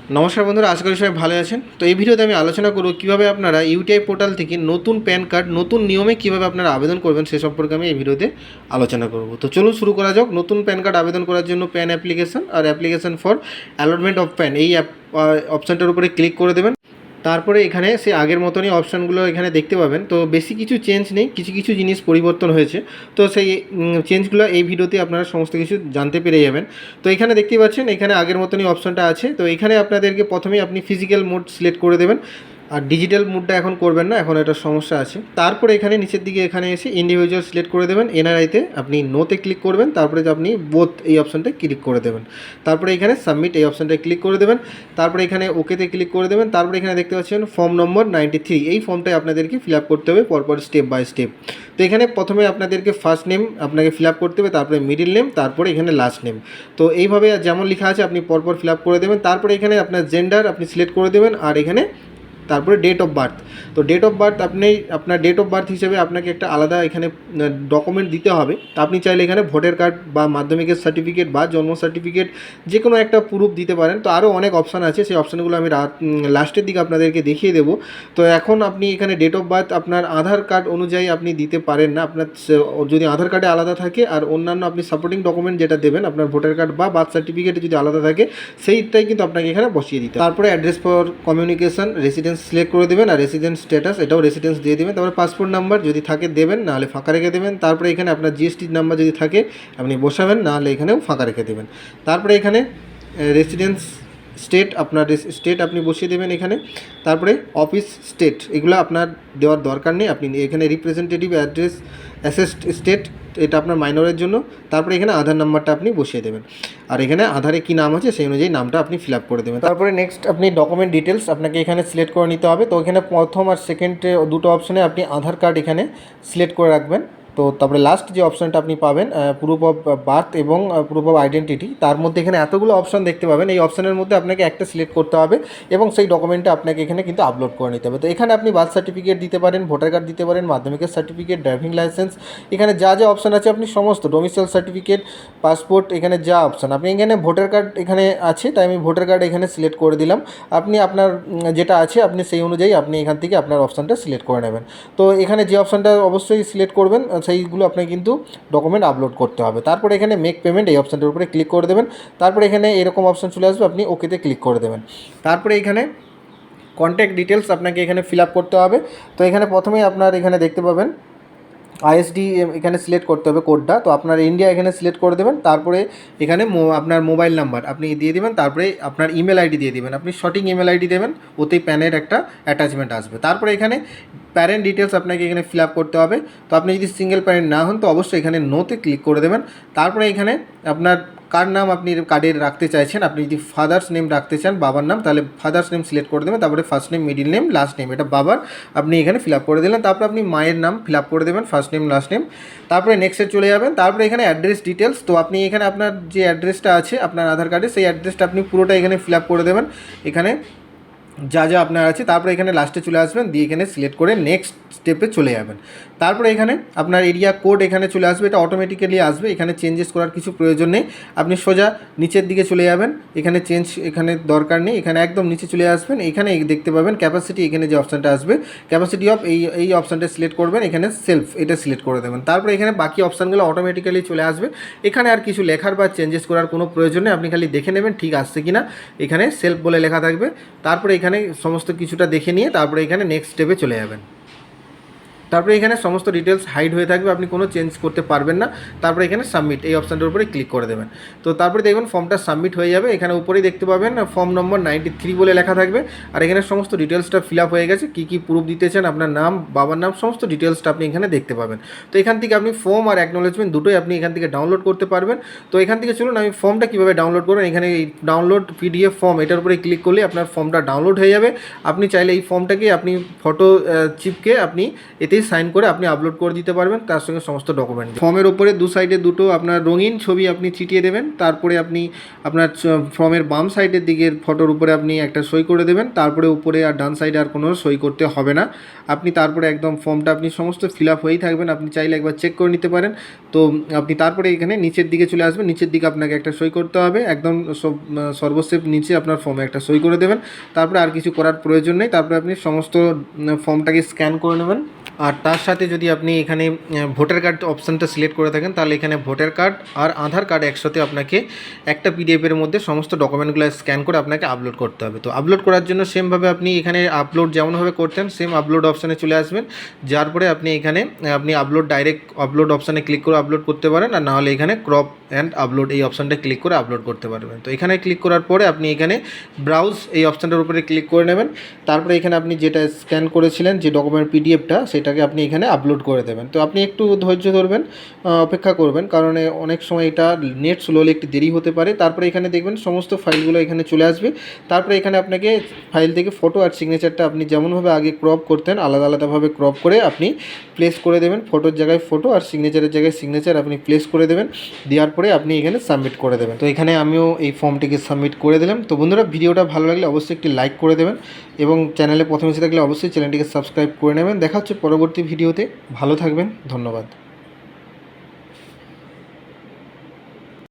নমস্কার বন্ধুরা, আশা করি সবাই ভালো আছেন। তো এই ভিডিওতে আমি আলোচনা করব কীভাবে আপনারা ইউটিআই পোর্টাল থেকে নতুন প্যান কার্ড নতুন নিয়মে কীভাবে আপনারা আবেদন করবেন সে সম্পর্কে আমি এই ভিডিওতে আলোচনা করব। তো চলুন শুরু করা যাক। নতুন প্যান কার্ড আবেদন করার জন্য প্যান অ্যাপ্লিকেশন আর application for allotment of PAN এই অপশানটার উপরে ক্লিক করে দেবেন। তারপরে এখানে সে আগের মতনই অপশানগুলো এখানে দেখতে পাবেন। তো বেশি কিছু চেঞ্জ নেই, কিছু কিছু জিনিস পরিবর্তন হয়েছে। তো সেই চেঞ্জগুলো এই ভিডিওতে আপনারা সমস্ত কিছু জানতে পেরে যাবেন। তো এখানে দেখতে পাচ্ছেন এখানে আগের মতনই অপশানটা আছে। তো এখানে আপনাদেরকে প্রথমেই আপনি ফিজিক্যাল মোড সিলেক্ট করে দেবেন, আর ডিজিটাল মোডটা এখন করবেন না, এখন একটা সমস্যা আছে। তারপরে এখানে নিচের দিকে এখানে এসে ইন্ডিভিজুয়াল সিলেক্ট করে দেবেন, এনআরআইতে আপনি নোতে ক্লিক করবেন, তারপরে আপনি বোথ এই অপশানটায় ক্লিক করে দেবেন। তারপরে এখানে সাবমিট এই অপশানটায় ক্লিক করে দেবেন, তারপরে এখানে ওকেতে ক্লিক করে দেবেন। তারপরে এখানে দেখতে পাচ্ছেন ফর্ম নম্বর 93, এই ফর্মটাই আপনাদেরকে ফিল আপ করতে হবে পরপর স্টেপ বাই স্টেপ। তো এখানে প্রথমে আপনাদেরকে ফার্স্ট নেম আপনাকে ফিল আপ করতে হবে, তারপরে মিডিল নেম, তারপরে এখানে লাস্ট নেম। তো এইভাবে যেমন লেখা আছে আপনি পরপর ফিল আপ করে দেবেন। তারপরে এখানে আপনার জেন্ডার আপনি সিলেক্ট করে দেবেন, আর এখানে তারপরে ডেট অফ বার্থ। তো ডেট অফ বার্থ আপনি আপনার ডেট অফ বার্থ হিসেবে আপনাকে একটা আলাদা এখানে ডকুমেন্ট দিতে হবে। আপনি চাইলে এখানে ভোটার কার্ড বা মাধ্যমিকের সার্টিফিকেট বা জন্ম সার্টিফিকেট যে কোনো একটা প্রুফ দিতে পারেন। তো আরও অনেক অপশান আছে, সেই অপশানগুলো আমি লাস্টের দিকে আপনাদেরকে দেখিয়ে দেবো। তো এখন আপনি এখানে ডেট অফ বার্থ আপনার আধার কার্ড অনুযায়ী আপনি দিতে পারেন না। আপনার যদি আধার কার্ডে আলাদা থাকে আর অন্যান্য আপনি সাপোর্টিং ডকুমেন্ট যেটা দেবেন আপনার ভোটার কার্ড বা বার্থ সার্টিফিকেটে যদি আলাদা থাকে সেইটাই কিন্তু আপনাকে এখানে বসিয়ে দিতে হবে। তারপরে address for communication residence select করে দেবেন, আর রেসিডেন্স স্ট্যাটাস এটাও রেসিডেন্স দিয়ে দেবেন। তারপরে পাসপোর্ট নাম্বার যদি থাকে দেবেন, নাহলে ফাঁকা রেখে দেবেন। তারপরে এখানে আপনার জিএসটি নাম্বার যদি থাকে আপনি বসাবেন, নাহলে এখানেও ফাঁকা রেখে দেবেন। তারপরে এখানে রেসিডেন্স স্টেট আপনার স্টেট আপনি বসিয়ে দেবেন এখানে। তারপরে অফিস স্টেট এগুলো আপনার দেওয়ার দরকার নেই, আপনি এখানে রিপ্রেজেন্টেটিভ অ্যাড্রেস অ্যাসেস্ট স্টেট এটা আপনার মাইনরের জন্য। তারপরে এখানে আধার নাম্বারটা আপনি বসিয়ে দেবেন, আর এখানে আধারে কী নাম আছে সেই অনুযায়ী নামটা আপনি ফিল আপ করে দেবেন। তারপরে নেক্সট আপনি ডকুমেন্ট ডিটেলস আপনাকে এখানে সিলেক্ট করে নিতে হবে। তো এখানে প্রথম আর সেকেন্ডে দুটো অপশানে আপনি আধার কার্ড এখানে সিলেক্ট করে রাখবেন। তো তারপরে লাস্ট যে অপশানটা আপনি পাবেন প্রুফ অফ বার্থ এবং প্রুফ অফ আইডেন্টিটি, তার মধ্যে এখানে এতগুলো অপশান দেখতে পাবেন। এই অপশানের মধ্যে আপনাকে একটা সিলেক্ট করতে হবে এবং সেই ডকুমেন্টটা আপনাকে এখানে কিন্তু আপলোড করে নিতে হবে। তো এখানে আপনি বার্থ সার্টিফিকেট দিতে পারেন, ভোটার কার্ড দিতে পারেন, মাধ্যমিকের সার্টিফিকেট, ড্রাইভিং লাইসেন্স, এখানে যা যা অপশান আছে আপনি সমস্ত ডোমিসাইল সার্টিফিকেট, পাসপোর্ট, এখানে যা অপশান আপনি এখানে ভোটার কার্ড এখানে আছে তাই আমি ভোটার কার্ড এখানে সিলেক্ট করে দিলাম। আপনি আপনার যেটা আছে আপনি সেই অনুযায়ী আপনি এখান থেকে আপনার অপশানটা সিলেক্ট করে নেবেন। তো এখানে যে অপশানটা অবশ্যই সিলেক্ট করবেন সেইগুলো আপনাকে কিন্তু ডকুমেন্ট আপলোড করতে হবে। তারপরে এখানে মেক পেমেন্ট এই অপশানটার উপরে ক্লিক করে দেবেন। তারপরে এখানে এরকম অপশান চলে আসবে, আপনি ওকেতে ক্লিক করে দেবেন। তারপরে এখানে কন্ট্যাক্ট ডিটেলস আপনাকে এখানে ফিল আপ করতে হবে। তো এখানে প্রথমেই আপনার এখানে দেখতে পাবেন আইএসডি এখানে সিলেক্ট করতে হবে কোডটা। তো আপনার ইন্ডিয়া এখানে সিলেক্ট করে দেবেন। তারপরে এখানে আপনার মোবাইল নাম্বার আপনি দিয়ে দেবেন, তারপরে আপনার ইমেল আইডি দিয়ে দেবেন। আপনি সঠিক ইমেল আইডি দেবেন, ওতেই প্যানের একটা অ্যাটাচমেন্ট আসবে। তারপরে এখানে প্যারেন্ট ডিটেলস আপনাকে এখানে ফিল আপ করতে হবে। তো আপনি যদি সিঙ্গেল প্যারেন্ট না হন তো অবশ্যই এখানে নোতে ক্লিক করে দেবেন। তারপরে এখানে আপনার কার নাম আপনি কার্ডে রাখতে চাইছেন, আপনি যদি ফাদার্স নেম রাখতে চান বাবার নাম, তাহলে ফাদার্স নেম সিলেক্ট করে দেবেন। তারপরে first name, middle name, last name এটা বাবার আপনি এখানে ফিল আপ করে দিলেন। তারপরে আপনি মায়ের নাম ফিল আপ করে দেবেন, ফার্স্ট নেম লাস্ট নেম। তারপরে নেক্সটে চলে যাবেন। তারপরে এখানে অ্যাড্রেস ডিটেলস, তো আপনি এখানে আপনার যে অ্যাড্রেসটা আছে আপনার আধার কার্ডে সেই অ্যাড্রেসটা আপনি পুরোটা এখানে ফিল আপ করে দেবেন এখানে যা যা আপনার আছে। তারপরে এখানে লাস্টে চলে আসবেন, দিয়ে এখানে সিলেক্ট করে নেক্সট স্টেপে চলে যাবেন। তারপরে এখানে আপনার এরিয়া কোড এখানে চলে আসবে, এটা অটোমেটিক্যালি আসবে, এখানে চেঞ্জেস করার কিছু প্রয়োজন নেই। আপনি সোজা নিচের দিকে চলে যাবেন, এখানে চেঞ্জ এখানে দরকার নেই, এখানে একদম নিচে চলে আসবেন। এখানে দেখতে পাবেন ক্যাপাসিটি, এখানে যে অপশানটা আসবে ক্যাপাসিটি অফ এই অপশানটা সিলেক্ট করবেন, এখানে সেলফ এটা সিলেক্ট করে দেবেন। তারপরে এখানে বাকি অপশানগুলো অটোমেটিক্যালি চলে আসবে। এখানে আর কিছু লেখার বা চেঞ্জেস করার কোনো প্রয়োজন নেই, আপনি খালি দেখে নেবেন ঠিক আসছে কিনা। এখানে সেলফ বলে লেখা থাকবে। তারপরে এখানে সমস্ত কিছুটা দেখে নিয়ে তারপরে এখানে নেক্সট স্টেপে চলে যাবেন। তারপরে এখানে সমস্ত ডিটেলস হাইড হয়ে থাকবে, আপনি কোনো চেঞ্জ করতে পারবেন না। তারপরে এখানে সাবমিট এই অপশানটার উপরে ক্লিক করে দেবেন। তো তারপরে দেখবেন ফর্মটা সাবমিট হয়ে যাবে। এখানে উপরেই দেখতে পাবেন ফর্ম নম্বর 93 বলে লেখা থাকবে, আর এখানে সমস্ত ডিটেলসটা ফিল আপ হয়ে গেছে। কী কী প্রুফ দিতে চান, আপনার নাম, বাবার নাম, সমস্ত ডিটেলসটা আপনি এখানে দেখতে পাবেন। তো এখান থেকে আপনি ফর্ম আর অ্যাকনোলেজমেন্ট দুটোই আপনি এখান থেকে ডাউনলোড করতে পারবেন। তো এখান থেকে চলুন আমি ফর্মটা কীভাবে ডাউনলোড করবেন, এখানে এই ডাউনলোড পিডিএফ ফর্ম এটার উপরে ক্লিক করলে আপনার ফর্মটা ডাউনলোড হয়ে যাবে। আপনি চাইলে এই ফর্মটাকে আপনি ফটো চিপকে আপনি এতেই সাইন করে আপনি আপলোড করে দিতে পারবেন, তার সঙ্গে সমস্ত ডকুমেন্ট। ফর্মের ওপরে দু সাইডে দুটো আপনার রঙিন ছবি আপনি ছিটিয়ে দেবেন। তারপরে আপনি আপনার ফর্মের বাম সাইডের দিকের ফটোর উপরে আপনি একটা সই করে দেবেন। তারপরে উপরে আর ডান সাইডে আর কোনো সই করতে হবে না। আপনি তারপরে একদম ফর্মটা আপনি সমস্ত ফিল আপ হয়েই থাকবেন, আপনি চাইলে একবার চেক করে নিতে পারেন। তো আপনি তারপরে এখানে নিচের দিকে চলে আসবেন, নিচের দিকে আপনাকে একটা সই করতে হবে, একদম সর্বশেষ নিচে আপনার ফর্মে একটা সই করে দেবেন। তারপরে আর কিছু করার প্রয়োজন নেই। তারপরে আপনি সমস্ত ফর্মটাকে স্ক্যান করে নেবেন। আর তার সাথে যদি আপনি এখানে ভোটার কার্ড অপশানটা সিলেক্ট করে থাকেন, তাহলে এখানে ভোটার কার্ড আর আধার কার্ড একসাথে আপনাকে একটা পিডিএফের মধ্যে সমস্ত ডকুমেন্টগুলো স্ক্যান করে আপনাকে আপলোড করতে হবে। তো আপলোড করার জন্য সেমভাবে আপনি এখানে আপলোড যেমনভাবে করতেন সেম আপলোড অপশানে চলে আসবেন। যার পরে আপনি এখানে ডাইরেক্ট আপলোড অপশানে ক্লিক করে আপলোড করতে পারেন, আর নাহলে এখানে ক্রপ অ্যান্ড আপলোড এই অপশানটা ক্লিক করে আপলোড করতে পারবেন। তো এখানে ক্লিক করার পরে আপনি এখানে ব্রাউজ এই অপশানটার উপরে ক্লিক করে নেবেন। তারপরে এখানে আপনি যেটা স্ক্যান করেছিলেন যে ডকুমেন্ট পিডিএফটা, সেটাকে আপনি এখানে আপলোড করে দেবেন। তো আপনি একটু ধৈর্য ধরবেন, অপেক্ষা করবেন, কারণ অনেক সময় এটা নেট স্লো হলে একটু দেরি হতে পারে। তারপরে এখানে দেখবেন সমস্ত ফাইলগুলো এখানে চলে আসবে। তারপরে এখানে আপনাকে ফাইল থেকে ফটো আর সিগনেচারটা আপনি যেমনভাবে আগে ক্রপ করতেন আলাদা আলাদাভাবে ক্রপ করে আপনি প্লেস করে দেবেন। ফটোর জায়গায় ফটো আর সিগনেচারের জায়গায় সিগনেচার আপনি প্লেস করে দেবেন। দেওয়ার পরে আপনি এখানে সাবমিট করে দেবেন। তো এখানে আমিও এই ফর্মটিকে সাবমিট করে দিলাম। তো বন্ধুরা, ভিডিওটা ভালো লাগলে অবশ্যই একটি লাইক করে দেবেন এবং চ্যানেলে প্রথমে এসে থাকলে অবশ্যই চ্যানেলটিকে সাবস্ক্রাইব করে নেবেন। দেখা হচ্ছে পরবর্তী ভিডিওতে। ভালো থাকবেন, ধন্যবাদ।